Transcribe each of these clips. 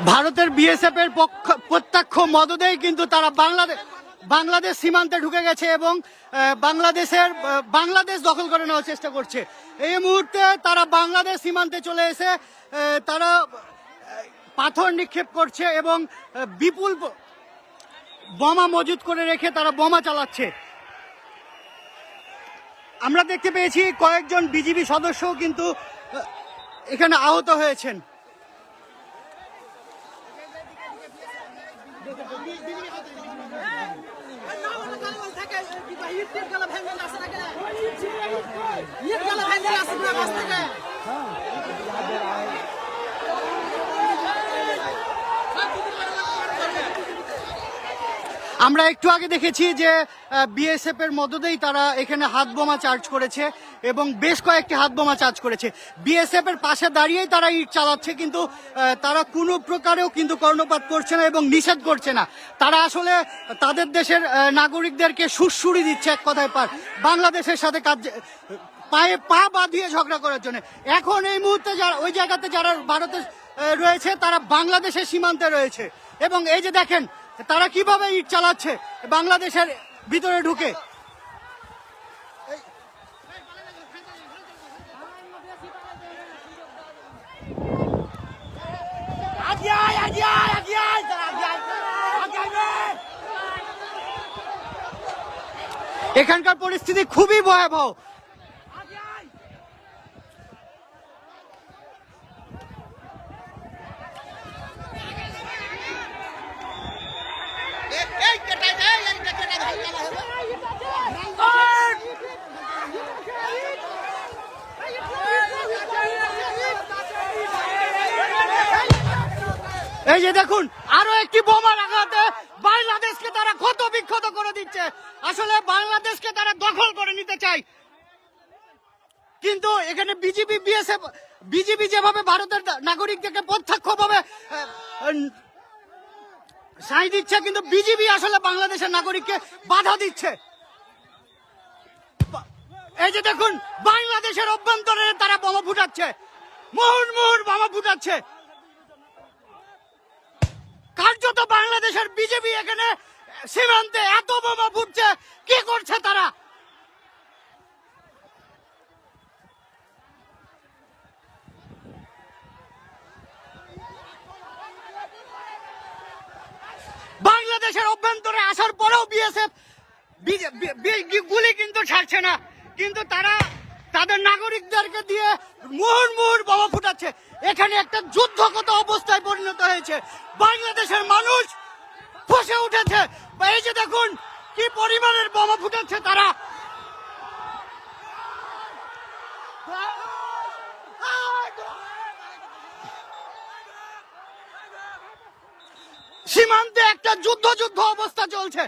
ভারতের বিএসএফ এর প্রত্যক্ষ মদদেই কিন্তু তারা বাংলাদেশ সীমান্তে ঢুকে গেছে এবং বাংলাদেশ দখল করে নেওয়ার চেষ্টা করছে। এই মুহূর্তে তারা বাংলাদেশ সীমান্তে চলে এসে তারা পাথর নিক্ষেপ করছে এবং বিপুল বোমা মজুত করে রেখে তারা বোমা চালাচ্ছে। আমরা দেখতে পেয়েছি কয়েকজন বিজিবি সদস্যও কিন্তু এখানে আহত হয়েছেন। আমরা একটু আগে দেখেছি যে বিএসএফ এর মদদেই তারা এখানে হাত বোমা চার্জ করেছে এবং বেশ কয়েকটি হাত বোমা চার্জ করেছে। বিএসএফ এর পাশে দাঁড়িয়েই তারা ইট চালাচ্ছে, কিন্তু তারা কোনো প্রকারেও কিন্তু কর্ণপাত করছে না এবং নিষেধ করছে না। তারা আসলে তাদের দেশের নাগরিকদেরকে সুড়সুড়ি দিচ্ছে এক কথায় বাংলাদেশের সাথে পায়ে পা বাঁধিয়ে ঝগড়া করার জন্য। এখন এই মুহূর্তে যারা ওই জায়গাতে যারা ভারতে রয়েছে তারা বাংলাদেশের সীমান্তে রয়েছে এবং এই যে দেখেন তারা কিভাবে ইট চালাচ্ছে বাংলাদেশের ভিতরে ঢুকে। এখানকার পরিস্থিতি খুবই ভয়াবহ। এই যে দেখুন আরো একটি বোমার আঘাতে বাংলাদেশকে তারা ক্ষত বিক্ষত করে দিচ্ছে। আসলে বাংলাদেশকে তারা দখল করে নিতে চায়, কিন্তু এখানে বিজিবি যেভাবে ভারতের নাগরিকদেরকে প্রত্যক্ষভাবে সাই দিচ্ছে, কিন্তু বিজিবি আসলে বাংলাদেশের নাগরিককে বাধা দিচ্ছে। এই যে দেখুন বাংলাদেশের অভ্যন্তরে তারা বোমা ফুটাচ্ছে, মুহুর্মুহুর বোমা ফুটাচ্ছে। কার্যত বাংলাদেশের বিজেপি এখানে সীমান্তে এত বোমা ফুটছে, কি করছে তারা? বাংলাদেশের অভ্যন্তরে আসার পরেও বিএসএফ গুলি কিন্তু ছাড়ছে না, কিন্তু তারা তাদের নাগরিকদেরকে দিয়ে মুহুর্মুহুর বোমা ফুটাচ্ছে। এখানে একটা যুদ্ধগত অবস্থায় পরিণত হয়েছে। বাংলাদেশের মানুষ ফুঁসে উঠেছে। এই যে দেখুন কি পরিমাণের বোমা ফুটাচ্ছে তারা। সীমান্তে একটা যুদ্ধ অবস্থা চলছে।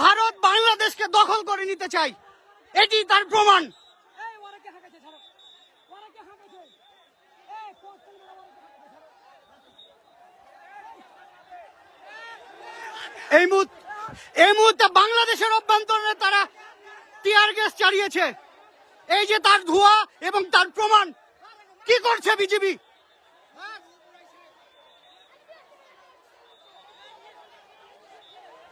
ভারত বাংলাদেশকে দখল করে নিতে চায়, এটি তার প্রমাণ। এই মুহূর্তে বাংলাদেশের অভ্যন্তরে তারা টিয়ার গ্যাস চালিয়েছে। এই যে তার ধোঁয়া এবং তার প্রমাণ। কি করছে বিজেপি?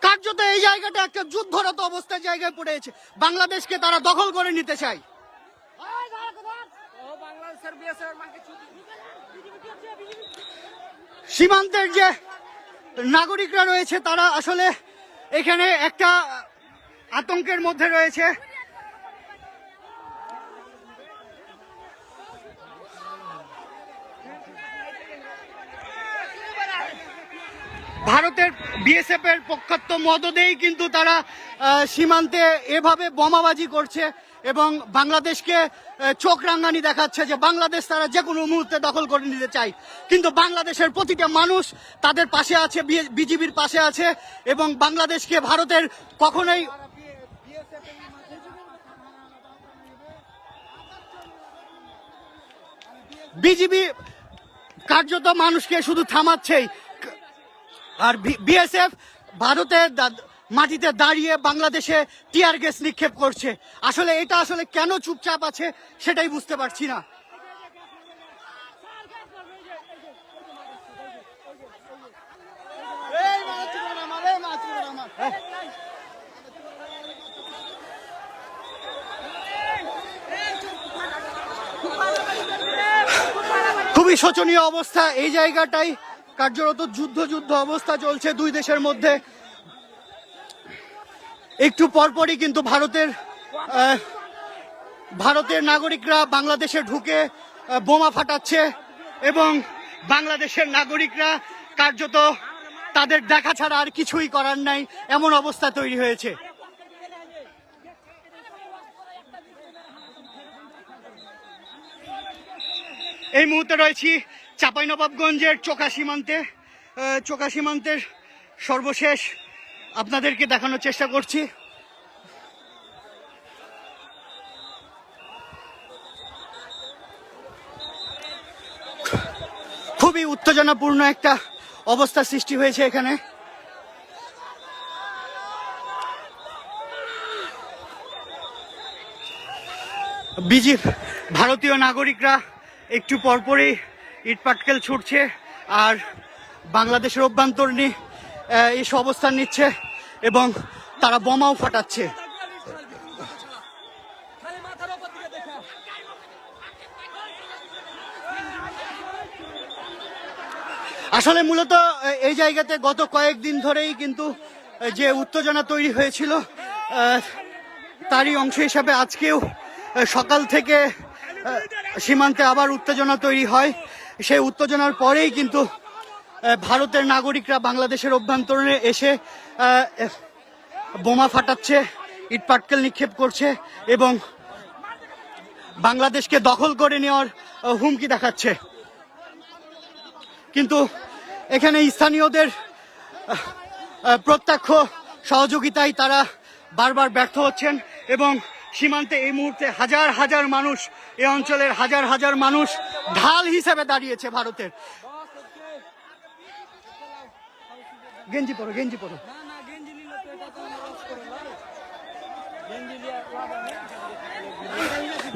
কার্যত এই জায়গাটা একটা যুদ্ধরত অবস্থার জায়গায় পড়েছে। বাংলাদেশকে তারা দখল করে নিতে চায়। সীমান্তের যে নাগরিকরা রয়েছে তারা আসলে এখানে একটা আতঙ্কের মধ্যে রয়েছে। ভারতের বিএসএফ এর পক্ষাত্ম মদদেই কিন্তু তারা সীমান্তে এভাবে বোমাবাজি করছে এবং বাংলাদেশকে চোখ রাঙানি দেখাচ্ছে যে বাংলাদেশ তারা যে কোনো মুহূর্তে দখল করে নিতে চায়। কিন্তু বাংলাদেশের প্রতিটা মানুষ তাদের পাশে আছে, বিজিবির পাশে আছে এবং বাংলাদেশকে ভারতের কখনোই বিজিবি কার্যত মানুষকে শুধু থামাচ্ছেই, আর বিএসএফ ভারতের মাটিতে দাঁড়িয়ে বাংলাদেশে টিয়ার গ্যাস নিক্ষেপ করছে। আসলে এটা আসলে কেন চুপচাপ আছে সেটাই বুঝতে পারছি না। খুবই শোচনীয় অবস্থা এই জায়গাটাই, কার্যরত যুদ্ধ অবস্থা চলছে দুই দেশের মধ্যে। একটু পরপরই কিন্তু ভারতের নাগরিকরা বাংলাদেশে ঢুকে বোমা ফাটাচ্ছে এবং বাংলাদেশের নাগরিকরা কার্যত তাদের দেখা ছাড়া আর কিছুই করার নাই, এমন অবস্থা তৈরি হয়েছে। এই মুহূর্তে রয়েছি চাঁপাইনবাবগঞ্জের চোকা সীমান্তের সর্বশেষ আপনাদেরকে দেখানোর চেষ্টা করছি। খুবই উত্তেজনাপূর্ণ একটা অবস্থা সৃষ্টি হয়েছে এখানে। ভারতীয় নাগরিকরা একটু পরপরই ইটপাটকেল ছুটছে আর বাংলাদেশের অভ্যন্তরীণ এসে অবস্থান নিচ্ছে এবং তারা বোমাও ফাটাচ্ছে। আসলে মূলত এই জায়গাতে গত কয়েকদিন ধরেই কিন্তু যে উত্তেজনা তৈরি হয়েছিল তারই অংশ হিসাবে আজকেও সকাল থেকে সীমান্তে আবার উত্তেজনা তৈরি হয়। সেই উত্তেজনার পরেই কিন্তু ভারতের নাগরিকরা বাংলাদেশের অভ্যন্তরে এসে বোমা ফাটাচ্ছে, ইটপাটকেল নিক্ষেপ করছে এবং বাংলাদেশকে দখল করে নেওয়ার হুমকি দেখাচ্ছে। কিন্তু এখানে স্থানীয়দের প্রত্যক্ষ সহযোগিতায় তারা বারবার ব্যর্থ হচ্ছেন এবং সীমান্তে এই মুহূর্তে হাজার মানুষ, এই অঞ্চলের হাজার মানুষ ঢাল হিসেবে দাঁড়িয়েছে ভারতের। গেঞ্জি পরো।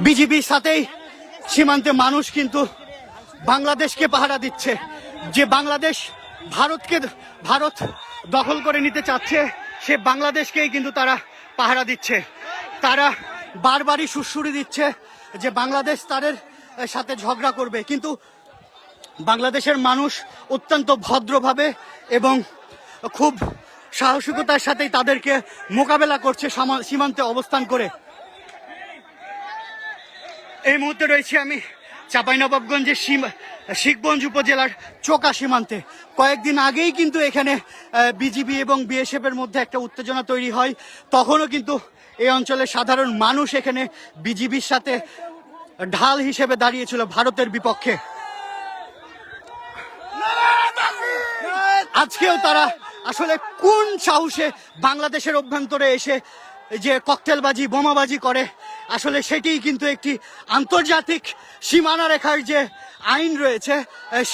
বিজিবির সাথেই সীমান্তে মানুষ কিন্তু বাংলাদেশকে পাহারা দিচ্ছে। যে বাংলাদেশ ভারত দখল করে নিতে চাচ্ছে, সে বাংলাদেশকেই কিন্তু তারা পাহারা দিচ্ছে। তারা বারবারই সুড়সুড়ি দিচ্ছে যে বাংলাদেশ তাদের সাথে ঝগড়া করবে, কিন্তু বাংলাদেশের মানুষ অত্যন্ত ভদ্রভাবে এবং খুব সাহসিকতার সাথেই তাদেরকে মোকাবেলা করছে সীমান্তে অবস্থান করে। এই মুহূর্তে রয়েছে আমি চাঁপাইনবাবগঞ্জের শিখগঞ্জ উপজেলার চোকা সীমান্তে। কয়েকদিন আগেই কিন্তু এখানে বিজিবি এবং বিএসএফ এর মধ্যে একটা উত্তেজনা তৈরি হয়। তখনও কিন্তু এই অঞ্চলের সাধারণ মানুষ এখানে বিজিবির সাথে ঢাল হিসেবে দাঁড়িয়েছিল ভারতের বিপক্ষে। আজকেও তারা আসলে কোন সাহসে বাংলাদেশের অভ্যন্তরে এসে যে ককটেলবাজি, বোমাবাজি করে, আসলে সেটিই কিন্তু একটি আন্তর্জাতিক সীমানা রেখার যে আইন রয়েছে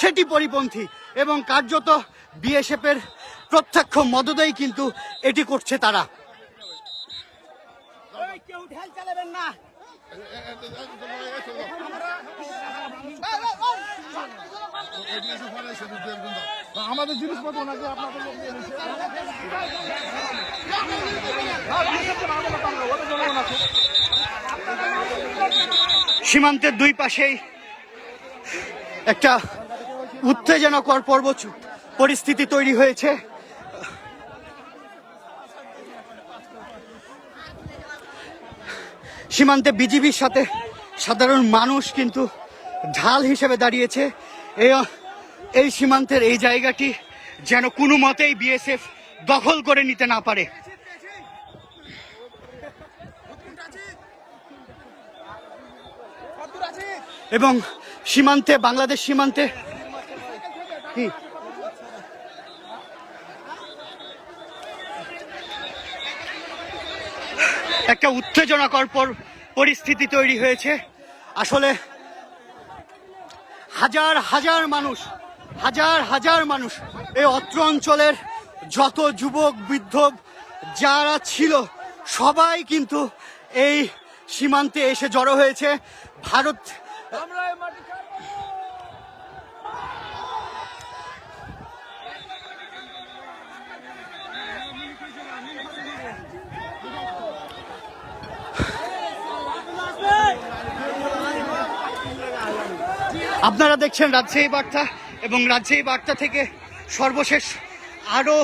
সেটি পরিপন্থী এবং কার্যত বিএসএফ এর প্রত্যক্ষ মদদেই কিন্তু এটি করছে তারা। আমাদের জিনিসপত্র নাকি আপনাদের সীমান্তের দুই পাশেই একটা উত্তেজনাকর পরিস্থিতি তৈরি হয়েছে। সীমান্তে বিজিবির সাথে সাধারণ মানুষ কিন্তু ঢাল হিসেবে দাঁড়িয়েছে। এই সীমান্তের এই জায়গাটি যেন কোনো মতেই বিএসএফ দখল করে নিতে না পারে। এবং সীমান্তে, বাংলাদেশ সীমান্তে কি একটা উত্তেজনাকর পরিস্থিতি তৈরি হয়েছে। আসলে হাজার মানুষ এই অত্র অঞ্চলের যত যুবক বৃদ্ধ যারা ছিল সবাই কিন্তু এই সীমান্তে এসে জড়ো হয়েছে। ভারত আপনারা দেখছেন রাজশাহী বার্তা এবং রাজশাহী বার্তা থেকে সর্বশেষ আরও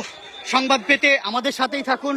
সংবাদ পেতে আমাদের সাথেই থাকুন।